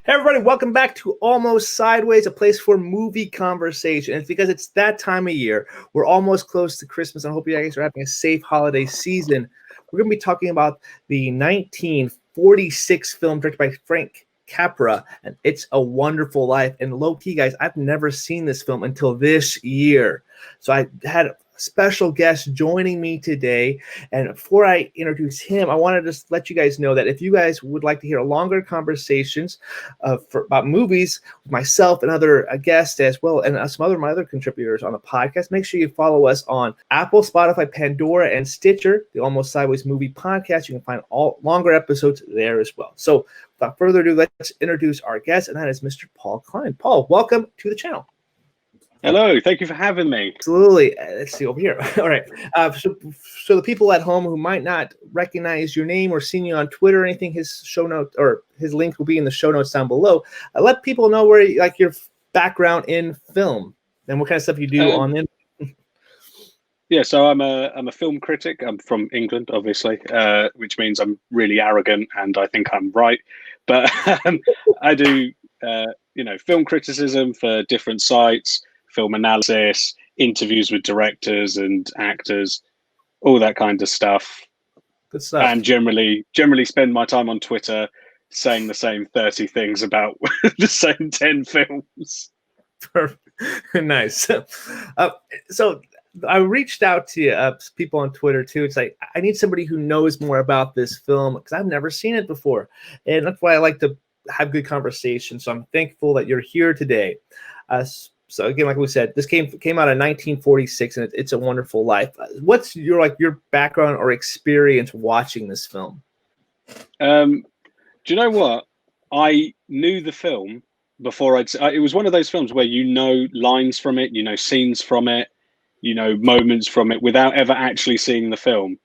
Hey everybody, welcome back to Almost Sideways, a place for movie conversation. It's because it's that time of year. We're almost close to Christmas, and I hope you guys are having a safe holiday season. We're going to be talking about the 1946 film directed by Frank Capra, and It's a Wonderful Life. And low-key, guys, I've never seen this film until this year. So I had a special guest joining me today. And before I introduce him, I want to just let you guys know that if you guys would like to hear longer conversations about movies with myself and other guests as well, and some other my other contributors on the podcast, make sure you follow us on Apple, Spotify, Pandora, and Stitcher, the Almost Sideways Movie Podcast. You can find all longer episodes there as well. So without further ado, let's introduce our guest, and that is Mr. Paul Klein. Paul, welcome to the channel. Hello, thank you for having me. Absolutely. Let's see over here. All right. So the people at home who might not recognize your name or seen you on Twitter or anything, his show note or his link will be in the show notes down below. Let people know where like your background in film and what kind of stuff you do on them. Yeah, so I'm a film critic. I'm from England, obviously, which means I'm really arrogant and I think I'm right. But I do film criticism for different sites, film analysis, interviews with directors and actors, all that kind of stuff. Good stuff. And generally spend my time on Twitter saying the same 30 things about the same 10 films. Perfect. Nice. So I reached out to people on Twitter too. It's like, I need somebody who knows more about this film because I've never seen it before. And that's why I like to have good conversations. So I'm thankful that you're here today. So again, like we said, this came out in 1946, and It's a Wonderful Life. What's your background or experience watching this film? Do you know what? I knew the film before it was one of those films where you know lines from it, you know scenes from it, you know moments from it without ever actually seeing the film.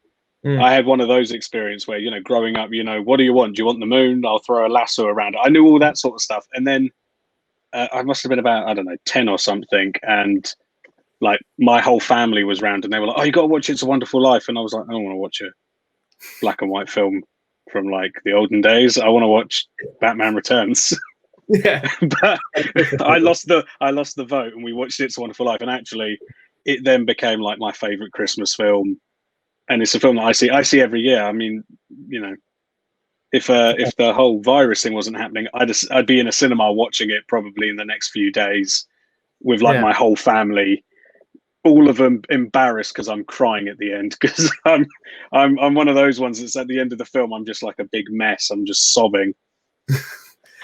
I had one of those experiences where, growing up, what do you want? Do you want the moon? I'll throw a lasso around it. I knew all that sort of stuff. And then I must have been about, 10 or something. And like my whole family was around and they were like, oh, you got to watch It's a Wonderful Life. And I was like, I don't want to watch a black and white film from like the olden days. I want to watch Batman Returns. Yeah. But I lost the vote and we watched It's a Wonderful Life. And actually it then became like my favorite Christmas film. And it's a film that I see every year. I mean, if the whole virus thing wasn't happening, I'd be in a cinema watching it probably in the next few days with my whole family, all of them embarrassed because I'm crying at the end because I'm one of those ones that's at the end of the film I'm just like a big mess. I'm just sobbing.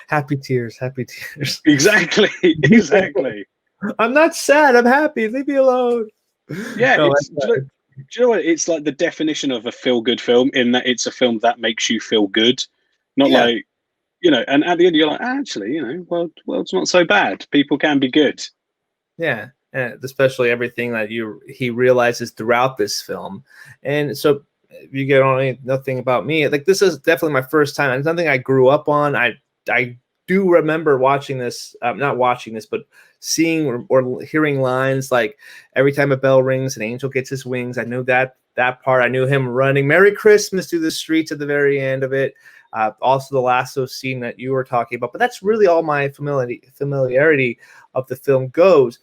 Happy tears. Exactly. I'm not sad. I'm happy. Leave me alone. Yeah. No, do you know what? It's like the definition of a feel-good film in that it's a film that makes you feel good, not like, and at the end you're like, actually, well, it's not so bad. People can be good. Yeah, and especially everything that he realizes throughout this film. And so if you get on nothing about me, like this is definitely my first time. It's something I grew up on. I do remember watching this, not watching this, but seeing or hearing lines like every time a bell rings, an angel gets his wings. I knew that part. I knew him running Merry Christmas through the streets at the very end of it. Also the lasso scene that you were talking about, but that's really all my familiarity of the film goes.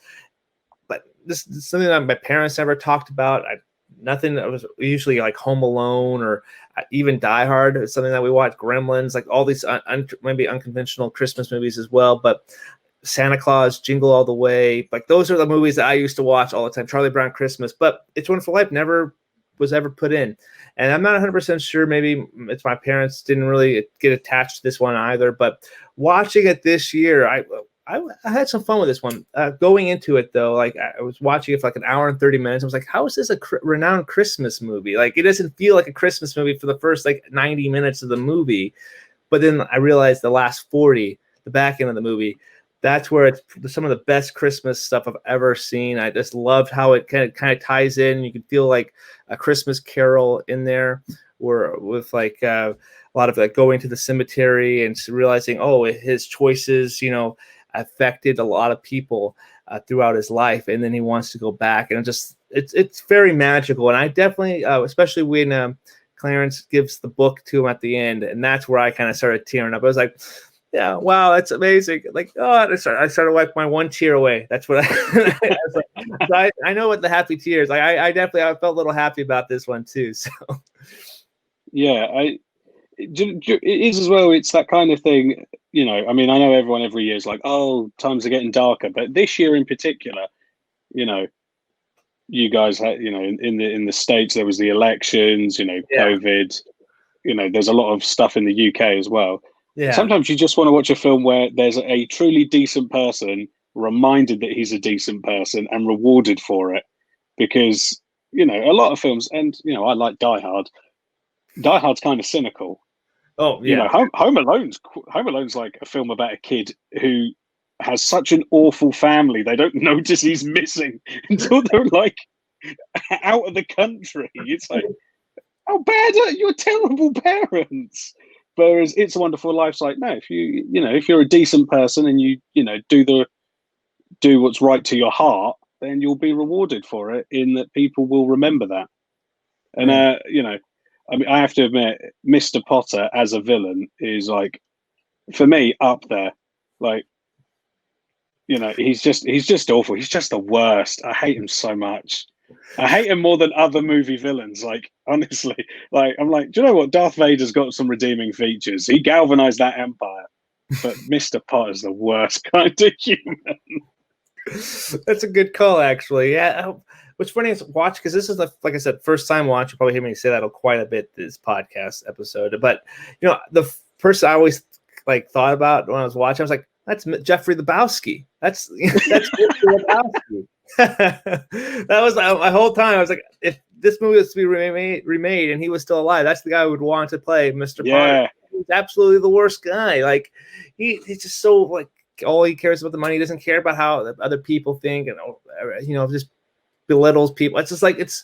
But this is something that my parents never talked about. Nothing that was usually like Home Alone or even Die Hard. It's something that we watch, Gremlins, like all these maybe unconventional Christmas movies as well. But Santa Claus, Jingle All the Way, like those are the movies that I used to watch all the time. Charlie Brown Christmas, but It's a Wonderful Life never was ever put in. And I'm not 100% sure. Maybe it's my parents didn't really get attached to this one either. But watching it this year, I had some fun with this one. Going into it, though, like I was watching it for like an hour and 30 minutes. I was like, how is this a renowned Christmas movie? Like, it doesn't feel like a Christmas movie for the first like 90 minutes of the movie. But then I realized the last 40, the back end of the movie, that's where it's some of the best Christmas stuff I've ever seen. I just loved how it kind of ties in. You can feel like a Christmas Carol in there, or with like a lot of like going to the cemetery and realizing, oh, his choices, affected a lot of people throughout his life, and then he wants to go back, and it's very magical. And I definitely, especially when Clarence gives the book to him at the end, and that's where I kind of started tearing up. I was like, Yeah, wow, that's amazing. Like, oh, I started to wipe my one tear away. That's what I, I was like, so I know what the happy tears. Like, I definitely I felt a little happy about this one too. So Yeah, it is as well. It's that kind of thing, you know. I mean, I know everyone every year is like, "Oh, times are getting darker," but this year in particular, you know, you guys had, you know, in the States there was the elections, you know, yeah, COVID. You know, there's a lot of stuff in the UK as well. yeah, Sometimes you just want to watch a film where there's a truly decent person reminded that he's a decent person and rewarded for it, because you know a lot of films, and you know, I like Die Hard. Die Hard's kind of cynical. oh You yeah, know, Home Alone's like a film about a kid who has such an awful family they don't notice he's missing until they're like out of the country. It's like, how bad are your terrible parents? Whereas It's a Wonderful Life's like, no, if you're a decent person and you know do what's right to your heart, then you'll be rewarded for it, in that people will remember that. And yeah. you know, I mean, I have to admit, Mr. Potter as a villain is like, for me, up there. Like, you know, he's just awful. He's just the worst. I hate him so much. I hate him more than other movie villains. Like, honestly, like, I'm like, do you know what? Darth Vader's got some redeeming features. He galvanized that empire, but Mr. Potter's the worst kind of human. That's a good call, actually. Yeah. What's funny is watch, because this is like I said, first time watch. You probably hear me say that quite a bit this podcast episode. But you know, the person I always like thought about when I was watching, I was like, that's Jeffrey Lebowski. That's that's Jeffrey Lebowski. That was my whole time. I was like, if this movie was to be remade and he was still alive, that's the guy who would want to play Mr. Potter. Yeah, He's absolutely the worst guy. Like he's just so like, all he cares about the money. He doesn't care about how other people think, and you know, just belittles people. It's just like it's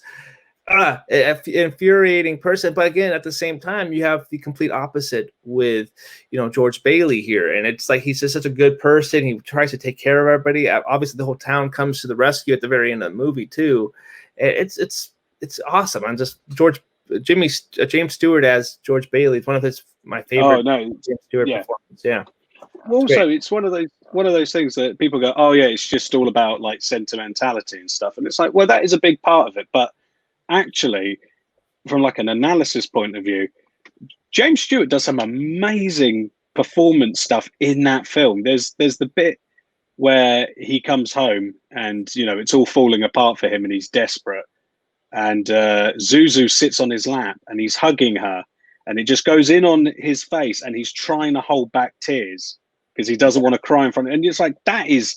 infuriating person. But again, at the same time, you have the complete opposite with, you know, George Bailey here, and it's like he's just such a good person. He tries to take care of everybody. Obviously, the whole town comes to the rescue at the very end of the movie too. It's awesome. I'm just James Stewart as George Bailey. It's one of my favorite. oh no, James Stewart yeah. performance. Yeah. Also, it's one of those things that people go, oh yeah, it's just all about like sentimentality and stuff, and it's like, well, that is a big part of it, but actually, from like an analysis point of view, James Stewart does some amazing performance stuff in that film. There's the bit where he comes home and, you know, it's all falling apart for him and he's desperate, and Zuzu sits on his lap and he's hugging her, and it just goes in on his face and he's trying to hold back tears because he doesn't want to cry in front of, and it's like, that is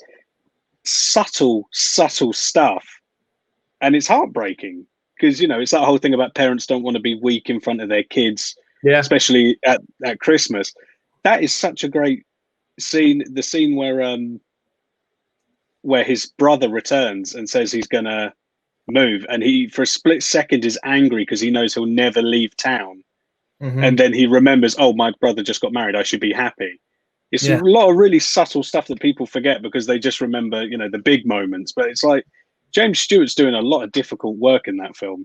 subtle stuff, and it's heartbreaking, because, you know, it's that whole thing about parents don't want to be weak in front of their kids, Yeah. especially at Christmas. That is such a great scene. The scene where his brother returns and says he's gonna move, and he for a split second is angry because he knows he'll never leave town, and then he remembers, oh, my brother just got married, I should be happy. It's a lot of really subtle stuff that people forget because they just remember, you know, the big moments. But it's like James Stewart's doing a lot of difficult work in that film.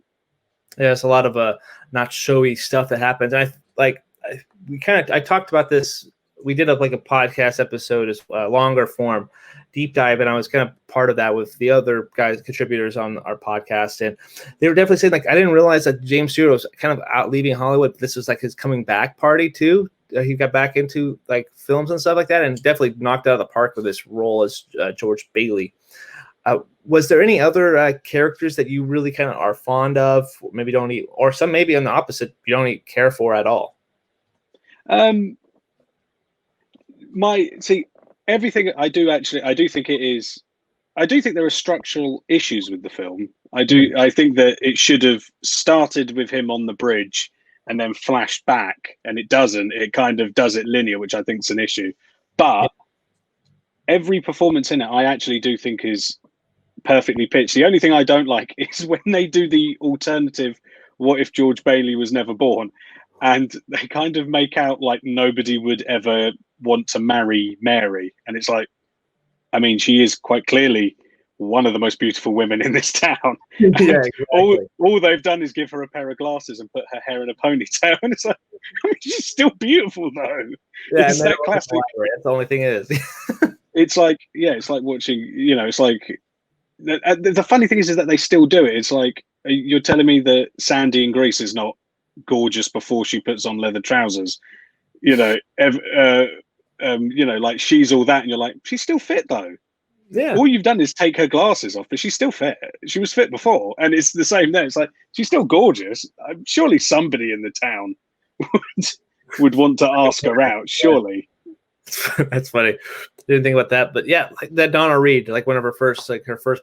Yeah, it's a lot of not showy stuff that happens. And I talked about this. We did like a podcast episode, as longer form deep dive, and I was kind of part of that with the other guys, contributors on our podcast, and they were definitely saying, like, I didn't realize that James Stewart was kind of out leaving Hollywood. This was like his coming back party too. He got back into like films and stuff like that, and definitely knocked out of the park with this role as George Bailey. Was there any other characters that you really kind of are fond of, maybe don't eat, or some maybe on the opposite you don't care for at all? Everything I do think it is. I do think there are structural issues with the film. I think that it should have started with him on the bridge and then flashed back, and it doesn't. It kind of does it linear, which I think is an issue. But every performance in it, I actually do think is perfectly pitched. The only thing I don't like is when they do the alternative, what if George Bailey was never born? And they kind of make out like nobody would ever want to marry Mary. And it's like, I mean, she is quite clearly one of the most beautiful women in this town. Yeah, And exactly. all they've done is give her a pair of glasses and put her hair in a ponytail. And it's like, I mean, she's still beautiful though. Yeah, and It's they that don't look classic. elaborate. That's the only thing it is. It's like, yeah, it's like watching, it's like, the funny thing is that they still do it. It's like, you're telling me that Sandy in Greece is not gorgeous before she puts on leather trousers, like she's all that. And you're like, she's still fit though. Yeah. All you've done is take her glasses off, but she's still fit. She was fit before, and it's the same there. It's like she's still gorgeous. Surely somebody in the town would want to ask her out. Surely. That's funny. Didn't think about that, but yeah, like that Donna Reed, like one of her first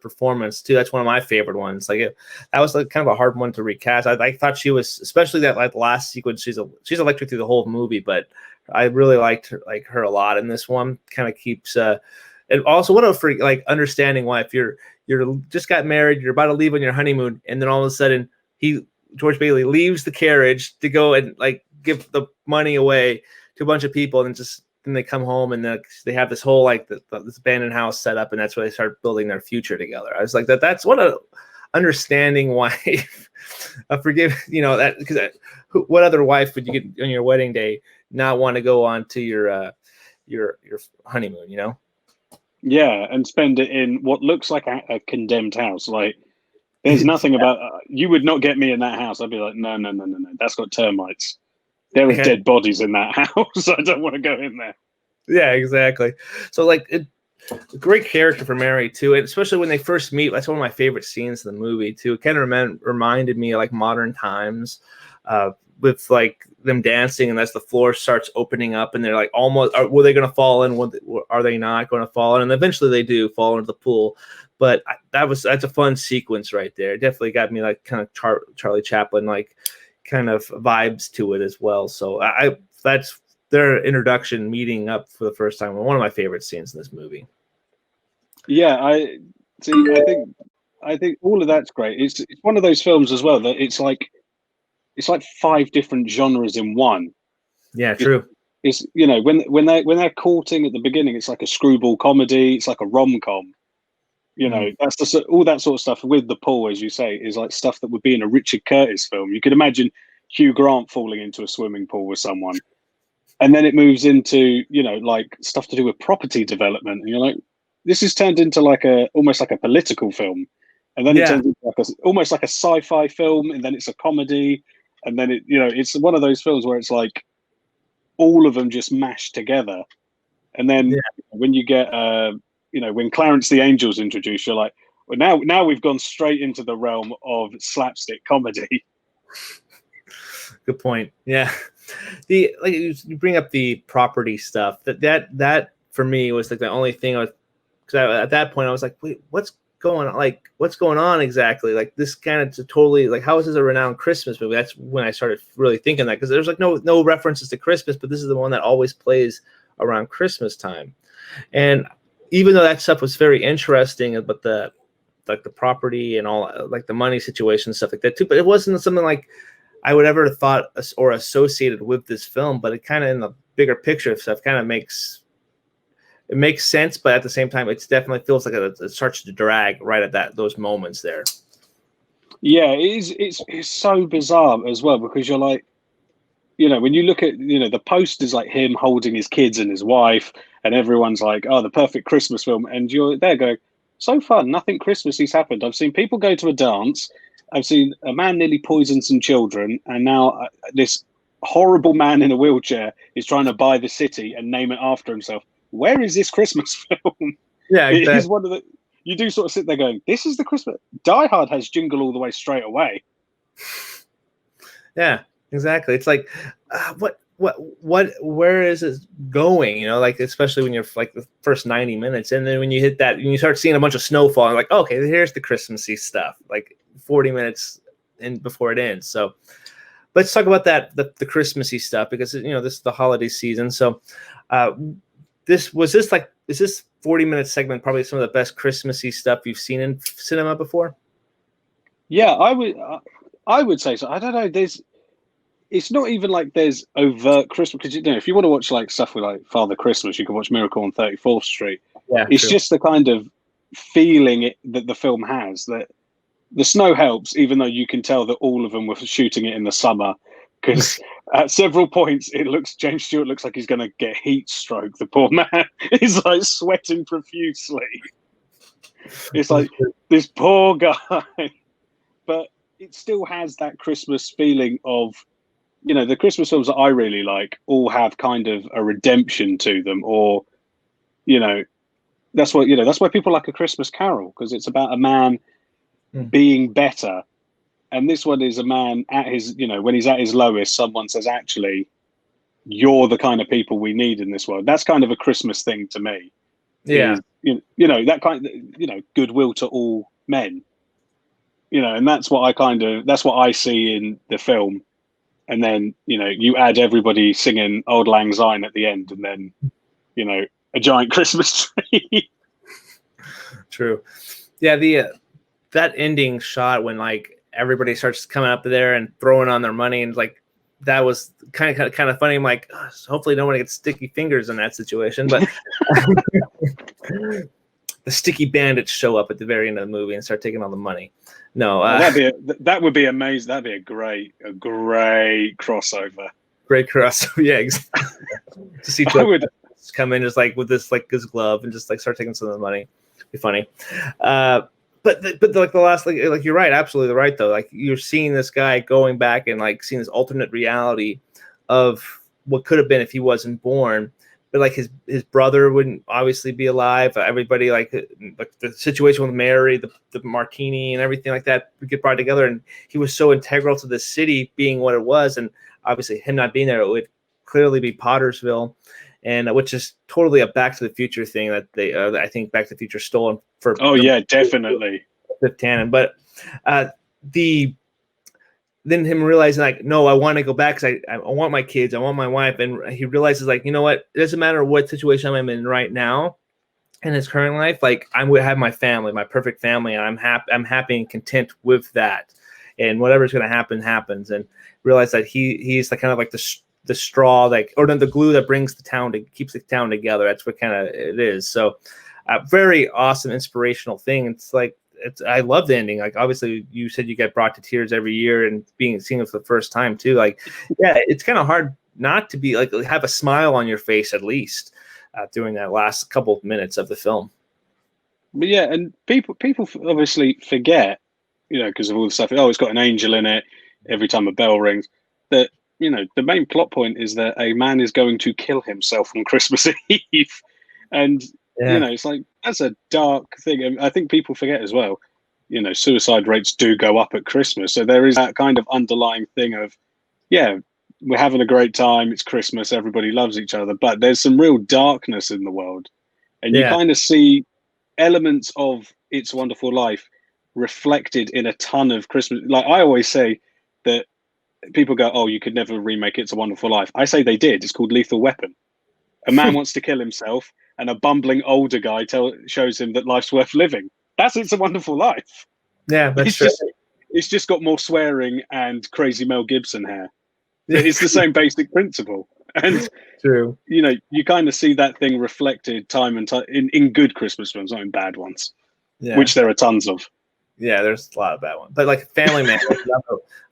performance too. That's one of my favorite ones. Like that was like kind of a hard one to recast. I thought she was, especially that like last sequence. She's electric through the whole movie, but I really liked her a lot in this one. Kind of keeps. And also, what a freak! Like understanding why if you're just got married, you're about to leave on your honeymoon, and then all of a sudden George Bailey leaves the carriage to go and like give the money away to a bunch of people, and then they come home and they have this whole like this abandoned house set up, and that's where they start building their future together. I was like, that's what a understanding wife. Forgive that, because what other wife would you get on your wedding day not want to go on to your honeymoon? Yeah, and spend it in what looks like a condemned house. Like, there's nothing about you would not get me in that house. I'd be like, no, that's got termites. There are dead bodies in that house. I don't want to go in there. Yeah, exactly. So like, great character for Mary too, and especially when they first meet. That's one of my favorite scenes in the movie too. It kind of reminded me of like modern times, with like them dancing, and as the floor starts opening up, and they're like, almost, were they going to fall in? Are they not going to fall in? And eventually they do fall into the pool. But that's a fun sequence right there. It definitely got me like kind of Charlie Chaplin like kind of vibes to it as well. So that's their introduction, meeting up for the first time. One of my favorite scenes in this movie. Yeah, I think all of that's great. It's one of those films as well that it's like 5 different genres in one. Yeah, true. It's when they're courting at the beginning, it's like a screwball comedy. It's like a rom-com. That's all that sort of stuff with the pool, as you say, is like stuff that would be in a Richard Curtis film. You could imagine Hugh Grant falling into a swimming pool with someone, and then it moves into like stuff to do with property development, and you're like, this is turned into like almost like a political film, and then it turns into like almost like a sci-fi film, and then it's a comedy, and then it's one of those films where it's like all of them just mashed together, and then when you get when Clarence the Angel's introduced, you're like, well, now we've gone straight into the realm of slapstick comedy. Good point. Yeah, you bring up the property stuff. That for me was like the only thing because at that point I was like, wait, what's going on? Like, what's going on exactly? Like, this kind of totally like, how is this a renowned Christmas movie? That's when I started really thinking that, because there's like no references to Christmas, but this is the one that always plays around Christmas time. And even though that stuff was very interesting, but the property and all, like the money situation and stuff like that too, but it wasn't something like I would ever have thought or associated with this film. But it kind of, in the bigger picture of stuff, kind of makes sense. But at the same time, it definitely feels like it starts to drag right at those moments there. Yeah, it's so bizarre as well, because you're like, when you look at, the post is like him holding his kids and his wife, and everyone's like, oh, the perfect Christmas film. And you're there going, so far, nothing Christmasy's happened. I've seen people go to a dance. I've seen a man nearly poison some children. And now this horrible man in a wheelchair is trying to buy the city and name it after himself. Where is this Christmas film? Yeah, exactly. It is one of the, you do sort of sit there going, this is the Christmas. Die Hard has Jingle All the Way straight away. Yeah, exactly. It's like, where is it going? Like, especially when you're like the first 90 minutes, and then when you hit that and you start seeing a bunch of snowfall, and like, okay, here's the Christmassy stuff, like 40 minutes in before it ends. So let's talk about the Christmassy stuff, because this is the holiday season. So is this 40-minute segment probably some of the best Christmassy stuff you've seen in cinema before? Yeah, I would say so. I don't know. It's not even like there's overt Christmas, because if you want to watch like stuff with like Father Christmas, you can watch Miracle on 34th Street. Yeah, it's true. just the kind of feeling that the film has. That the snow helps, even though you can tell that all of them were shooting it in the summer, because at several points James Stewart looks like he's going to get heat stroke. The poor man is like sweating profusely. It's like this poor guy, but it still has that Christmas feeling of, the Christmas films that I really like all have kind of a redemption to them, or, that's why people like A Christmas Carol, because it's about a man being better. And this one is a man at his, when he's at his lowest, someone says, actually, you're the kind of people we need in this world. That's kind of a Christmas thing to me. Yeah. That kind of, goodwill to all men, and that's what I see in the film. And then, you add everybody singing Auld Lang Syne at the end, and then, a giant Christmas tree. True. Yeah. That ending shot when like everybody starts coming up there and throwing on their money, and like, that was kind of funny. I'm like, oh, hopefully no one gets sticky fingers in that situation, but the sticky bandits show up at the very end of the movie and start taking all the money. No, that would be amazing. That'd be a great crossover. Great crossover, yeah. Exactly. To see Joe come in just like with this like his glove and just like start taking some of the money, be funny. But like the last like you're right, absolutely right though. Like you're seeing this guy going back and like seeing this alternate reality of what could have been if he wasn't born. But like his brother wouldn't obviously be alive. Everybody like the situation with Mary, the martini and everything like that would get brought together. And he was so integral to the city being what it was. And obviously him not being there, it would clearly be Pottersville, and which is totally a Back to the Future thing that they I think Back to the Future stole for. Oh yeah, definitely. The canon, but then him realizing like, no, I want to go back because I want my kids, I want my wife, and he realizes like, you know what, it doesn't matter what situation I'm in right now in his current life, like I would have my family, my perfect family, and I'm happy and content with that, and whatever's going to happen happens, and realize that he's the kind of like the straw, like, or the glue that brings the town keeps the town together. That's what kind of it is. So very awesome, inspirational thing. It's like, I love the ending. Like, obviously you said you get brought to tears every year, and seeing it for the first time too. Like, yeah, it's kind of hard not to be like, have a smile on your face at least during that last couple of minutes of the film. But yeah, and people obviously forget, because of all the stuff. Oh, it's got an angel in it every time a bell rings. That, the main plot point is that a man is going to kill himself on Christmas Eve, and it's like, that's a dark thing. And I think people forget as well, suicide rates do go up at Christmas. So there is that kind of underlying thing of, yeah, we're having a great time. It's Christmas. Everybody loves each other. But there's some real darkness in the world. And you kind of see elements of It's a Wonderful Life reflected in a ton of Christmas. Like I always say that people go, oh, you could never remake It's a Wonderful Life. I say they did. It's called Lethal Weapon. A man wants to kill himself, and a bumbling older guy shows him that life's worth living. That's It's a Wonderful Life. Yeah, that's true. It's just got more swearing and crazy Mel Gibson hair. It's the same basic principle. And true. You kind of see that thing reflected time and time in good Christmas films, not in bad ones, which there are tons of. Yeah, there's a lot of bad ones. But like Family Man,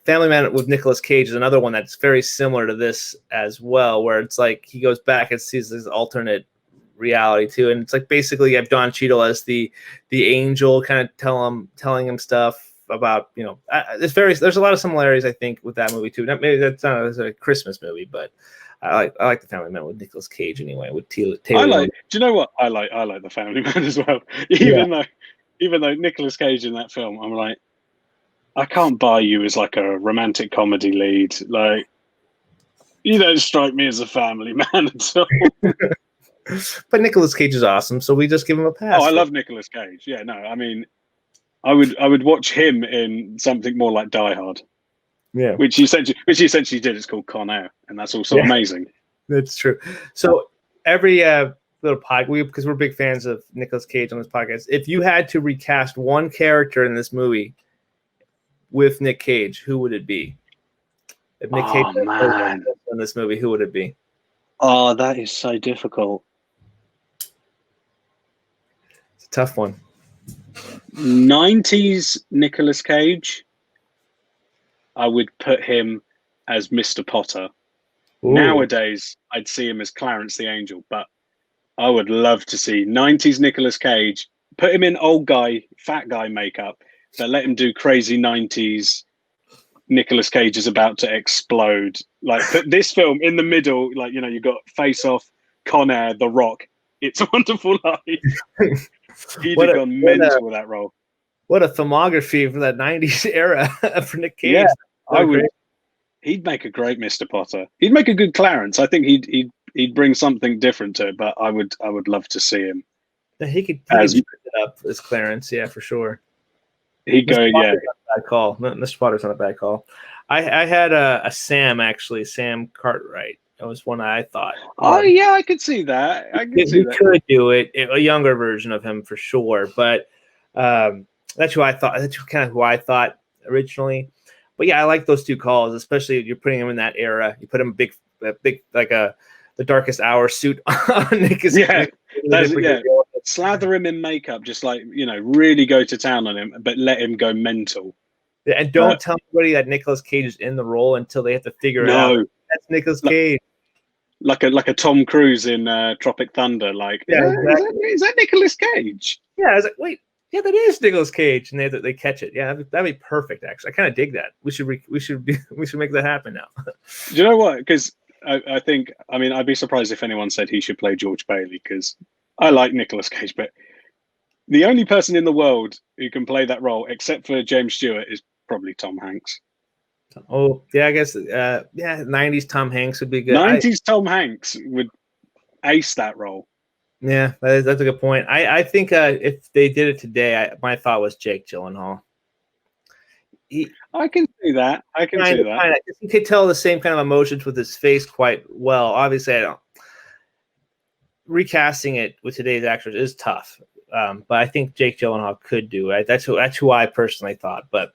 Family Man with Nicolas Cage is another one that's very similar to this as well, where it's like he goes back and sees this alternate reality too, and it's like basically you have Don Cheadle as the angel, kind of telling him stuff about, there's a lot of similarities I think with that movie too. Maybe that's not a Christmas movie, but I like the Family Man with Nicolas Cage anyway. With Taylor. Do you know what I like? I like the Family Man as well. Even though Nicolas Cage in that film, I'm like, I can't buy you as like a romantic comedy lead. Like, you don't strike me as a family man at all. But Nicolas Cage is awesome, so we just give him a pass. Oh, I love Nicolas Cage. Yeah, no, I mean, I would watch him in something more like Die Hard. Yeah, which he essentially did. It's called Con Air, and that's also amazing. That's true. So every little podcast, because we're big fans of Nicolas Cage on this podcast, if you had to recast one character in this movie with Nick Cage, who would it be? If Nick Cage was in this movie, who would it be? Oh, that is so difficult. It's a tough one. 90s Nicolas Cage, I would put him as Mr. Potter. Ooh. Nowadays, I'd see him as Clarence the Angel, but I would love to see 90s Nicolas Cage, put him in old guy, fat guy makeup, but let him do crazy 90s. Nicolas Cage is about to explode. Like, put this film in the middle, like, you know, you've got Face Off, Con Air, The Rock, It's a Wonderful Life. He'd have gone mental with that role. What a filmography for that 90s era for Nick Cage. Yeah, I would. He'd make a great Mr. Potter. He'd make a good Clarence. I think he'd bring something different to it, but I would love to see him. Yeah, he could it up as Clarence, yeah, for sure. He'd go, yeah. Bad call. Mr. Potter's not a bad call. I had a Sam, actually, Sam Cartwright. That was one I thought. Oh yeah, I could see that. He could do it. A younger version of him for sure, but that's who I thought. That's kind of who I thought originally. But yeah, I like those two calls, especially if you're putting him in that era. You put him big like the Darkest Hour suit on Nick. Yeah. Slather him in makeup, just like, you know, really go to town on him, but let him go mental. Yeah, and don't tell anybody that Nicolas Cage is in the role until they have to figure it out. That's Nicolas Cage. Like a Tom Cruise in Tropic Thunder. Like, yeah, is that Nicolas Cage? Yeah, I was like, wait, yeah, that is Nicolas Cage, and they catch it. Yeah, that'd be perfect. Actually, I kind of dig that. We should make that happen now. Do you know what? Because I think, I mean, I'd be surprised if anyone said he should play George Bailey, because I like Nicolas Cage, but the only person in the world who can play that role, except for James Stewart, is probably Tom Hanks. Oh, yeah, I guess, 90s Tom Hanks would be good. 90s Tom Hanks would ace that role. Yeah, that's a good point. I think if they did it today, my thought was Jake Gyllenhaal. I can see that. You could tell the same kind of emotions with his face quite well. Obviously, I don't. Recasting it with today's actors is tough, but I think Jake Gyllenhaal could do it. That's who I personally thought. But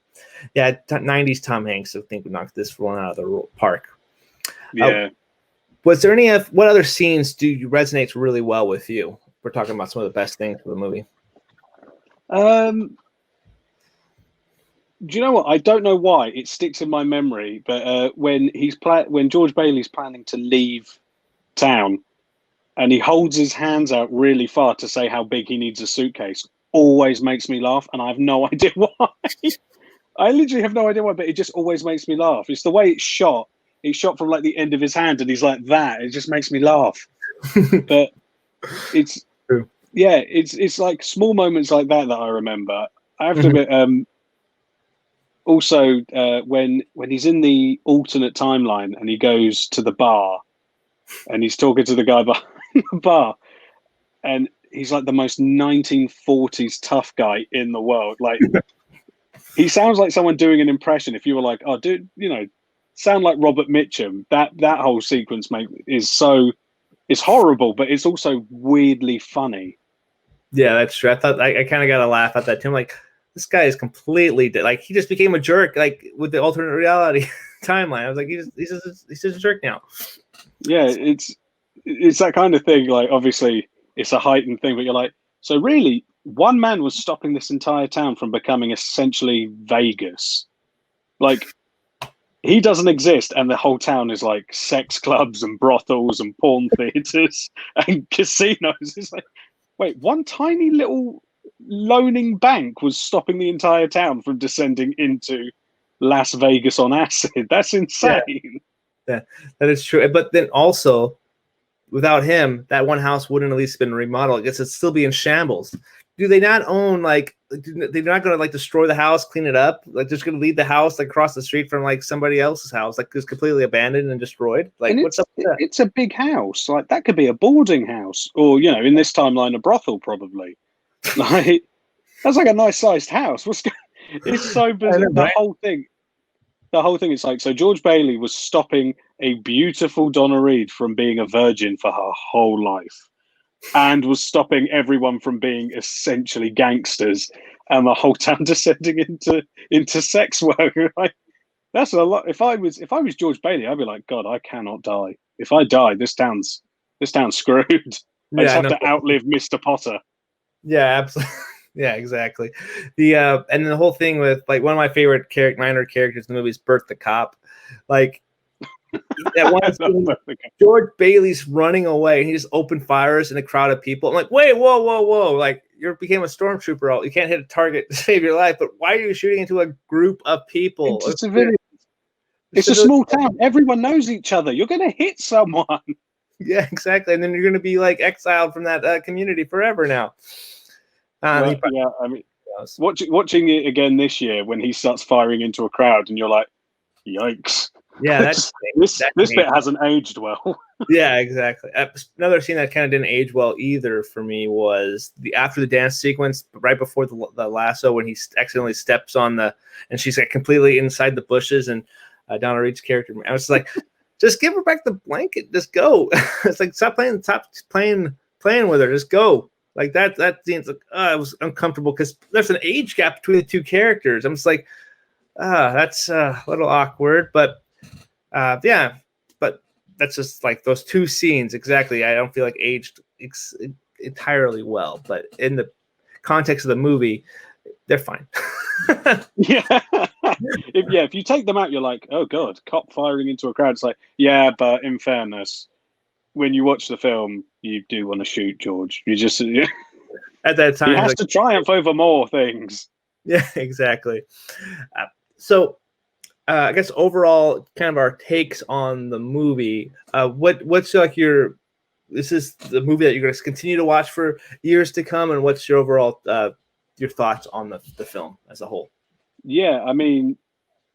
yeah, 90s Tom Hanks, I think, would knock this one out of the park. Yeah. Was there any what other scenes do you resonate really well with you? We're talking about some of the best things for the movie. Do you know what? I don't know why it sticks in my memory, but when George Bailey's planning to leave town, and he holds his hands out really far to say how big he needs a suitcase, always makes me laugh, and I have no idea why. I literally have no idea why, but it just always makes me laugh. It's the way it's shot. It's shot from like the end of his hand, and he's like that. It just makes me laugh. But it's true. Yeah, it's like small moments like that I remember. I have to admit, also when he's in the alternate timeline and he goes to the bar and he's talking to the guy behind the bar, and he's like the most 1940s tough guy in the world. Like, he sounds like someone doing an impression. If you were like, oh, dude, you know, sound like Robert Mitchum. That whole sequence is horrible, but it's also weirdly funny. Yeah, that's true. I thought I kind of got a laugh at that too. I'm like, this guy is completely like, he just became a jerk, like with the alternate reality timeline. I was like, he's just a jerk now. Yeah, it's that kind of thing. Like, obviously, it's a heightened thing, but you're like, so really, one man was stopping this entire town from becoming essentially Vegas. Like, he doesn't exist, and the whole town is like sex clubs and brothels and porn theaters and casinos. It's like, wait, one tiny little loaning bank was stopping the entire town from descending into Las Vegas on acid. That's insane. Yeah, that is true. But then also, without him, that one house wouldn't at least been remodeled. I guess it'd still be in shambles. Do they not own, like, they're not going to like destroy the house, clean it up? Like, just going to leave the house like across the street from like somebody else's house, like it's completely abandoned and destroyed? Like, and what's up with that? It's a big house. Like, that could be a boarding house, or, you know, in this timeline, a brothel probably. Like, that's like a nice sized house. It's so bizarre. The whole thing is like, so George Bailey was stopping a beautiful Donna Reed from being a virgin for her whole life, and was stopping everyone from being essentially gangsters, and the whole town descending into sex work. Like, that's a lot. If I was George Bailey, I'd be like, God, I cannot die. If I die, this town's screwed. I just have to outlive Mr. Potter. Yeah, absolutely. Yeah, exactly. The and the whole thing with like one of my favorite minor characters in the movie is Bert the cop. Like that one scene, George Bailey's running away and he just opened fires in a crowd of people. I'm like, wait, whoa, whoa, whoa! Like you became a stormtrooper. You can't hit a target to save your life, but why are you shooting into a group of people? It's civilians. It's a small town. Everyone knows each other. You're going to hit someone. Yeah, exactly. And then you're going to be like exiled from that community forever now. Well, yeah, I mean, watching it again this year when he starts firing into a crowd, and you're like, "Yikes!" Yeah, this bit hasn't aged well. Yeah, exactly. Another scene that kind of didn't age well either for me was after the dance sequence, right before the lasso, when he accidentally steps on and she's like completely inside the bushes, and Donna Reed's character, I was like, just give her back the blanket, just go. It's like stop playing with her, just go. Like that scene's like, it was uncomfortable because there's an age gap between the two characters. I'm just like, that's a little awkward, but yeah, but that's just like those two scenes exactly. I don't feel like aged entirely well, but in the context of the movie, they're fine. Yeah. If you take them out, you're like, oh god, cop firing into a crowd. It's like, yeah, but in fairness, when you watch the film, you do want to shoot George. You just at that time he has to triumph over more things. Yeah, exactly. So I guess overall, kind of our takes on the movie. What's like this is the movie that you're going to continue to watch for years to come, and what's your overall your thoughts on the film as a whole? Yeah, I mean,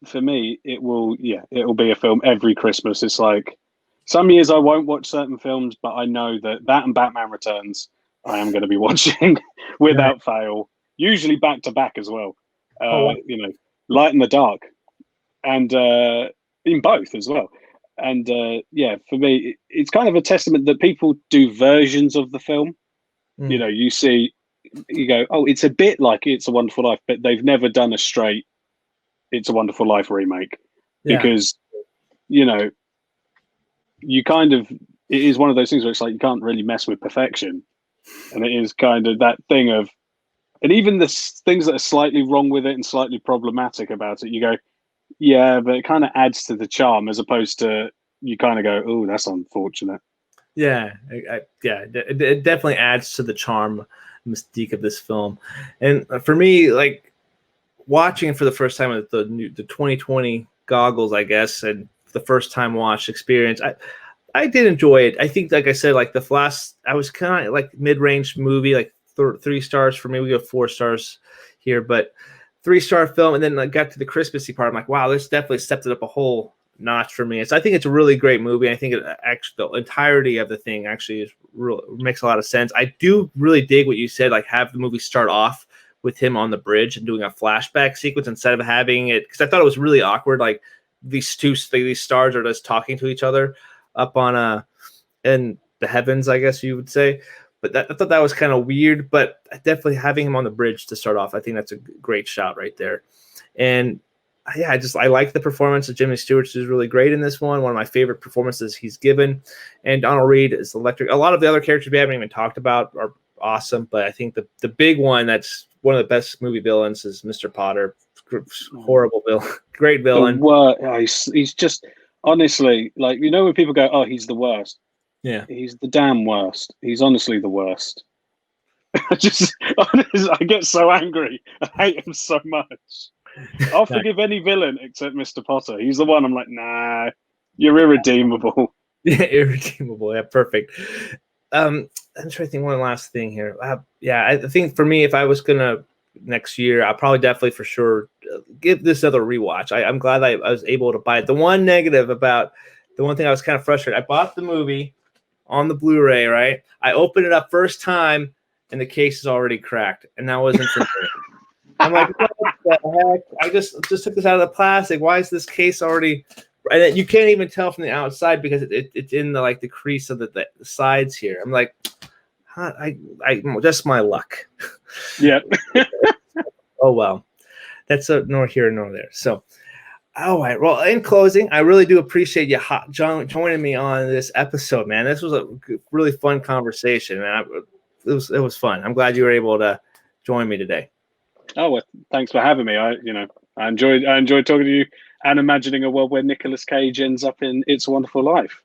for me, it will be a film every Christmas. It's like some years I won't watch certain films, but I know that and Batman Returns I am going to be watching without fail, usually back to back as well. Light in the Dark, and in both as well. And for me, it's kind of a testament that people do versions of the film. You know, you go, oh, it's a bit like It's a Wonderful Life, but they've never done a straight It's a Wonderful Life remake because, you kind of, it is one of those things where it's like you can't really mess with perfection. And it is kind of that thing of, and even the things that are slightly wrong with it and slightly problematic about it, you go, yeah, but it kind of adds to the charm as opposed to you kind of go, oh, that's unfortunate. Yeah, it definitely adds to the charm, mystique of this film. And for me, like watching it for the first time with the 2020 goggles, I guess, and the first time watch experience, I did enjoy it. I think, like I said, like the last, I was kind of like mid-range movie, like 3 stars for me. We got 4 stars here, but 3-star film. And then I got to the Christmassy part. I'm like, wow, this definitely stepped it up a whole notch for me. So I think it's a really great movie. I think the entirety of the thing actually makes a lot of sense. I do really dig what you said, like have the movie start off with him on the bridge and doing a flashback sequence instead of having it, because I thought it was really awkward. Like these stars are just talking to each other up on in the heavens, I guess you would say. But I thought that was kind of weird. But definitely having him on the bridge to start off, I think that's a great shot right there. And yeah, I like the performance of Jimmy Stewart. Is really great in this one. One of my favorite performances he's given. And Donna Reed is electric. A lot of the other characters we haven't even talked about are awesome, but I think the big one that's one of the best movie villains is Mr. Potter. Horrible villain, great villain. He's just honestly, like, when people go, "Oh, he's the worst." Yeah, he's the damn worst. He's honestly the worst. I get so angry. I hate him so much. I'll forgive any villain except Mr. Potter. He's the one I'm like, nah, you're irredeemable. Yeah, irredeemable. Yeah, perfect. I'm trying to think one last thing here. I think for me, if I was gonna next year, I'll probably definitely for sure give this another rewatch. I'm glad I was able to buy it. The one negative about the one thing I was kind of frustrated. I bought the movie on the Blu-ray, right? I opened it up first time and the case is already cracked, and that wasn't for me. I'm like, what the heck? I just took this out of the plastic. Why is this case already? And you can't even tell from the outside because it's in the crease of the sides here. I'm like, I just my luck. Yeah. Oh well, that's nor here nor there. So, all right. Well, in closing, I really do appreciate you joining me on this episode, man. This was a really fun conversation, man. It was fun. I'm glad you were able to joining me today. Oh, well, thanks for having me. I enjoyed talking to you and imagining a world where Nicolas Cage ends up in It's a Wonderful Life.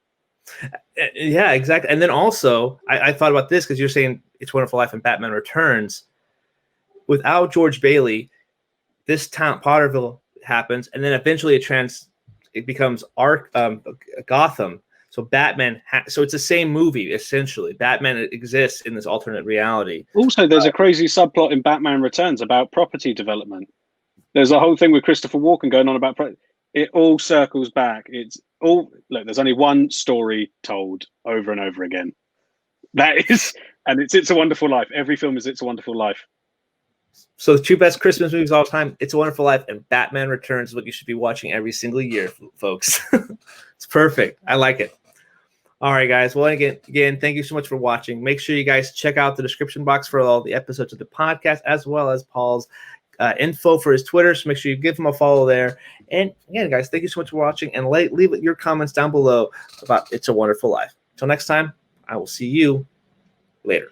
Yeah, exactly. And then also, I thought about this because you're saying It's a Wonderful Life and Batman Returns. Without George Bailey, this town Potterville happens, and then eventually it becomes Gotham. So Batman, so it's the same movie essentially. Batman exists in this alternate reality. Also, there's a crazy subplot in Batman Returns about property development. There's a whole thing with Christopher Walken going on about it. All circles back. It's all look. There's only one story told over and over again. That is, and it's a Wonderful Life. Every film is It's a Wonderful Life. So the two best Christmas movies of all time, It's a Wonderful Life and Batman Returns, is what you should be watching every single year, folks. It's perfect. I like it. All right, guys. Well, again, thank you so much for watching. Make sure you guys check out the description box for all the episodes of the podcast, as well as Paul's info for his Twitter. So make sure you give him a follow there. And again, guys, thank you so much for watching. And leave your comments down below about It's a Wonderful Life. Until next time, I will see you later.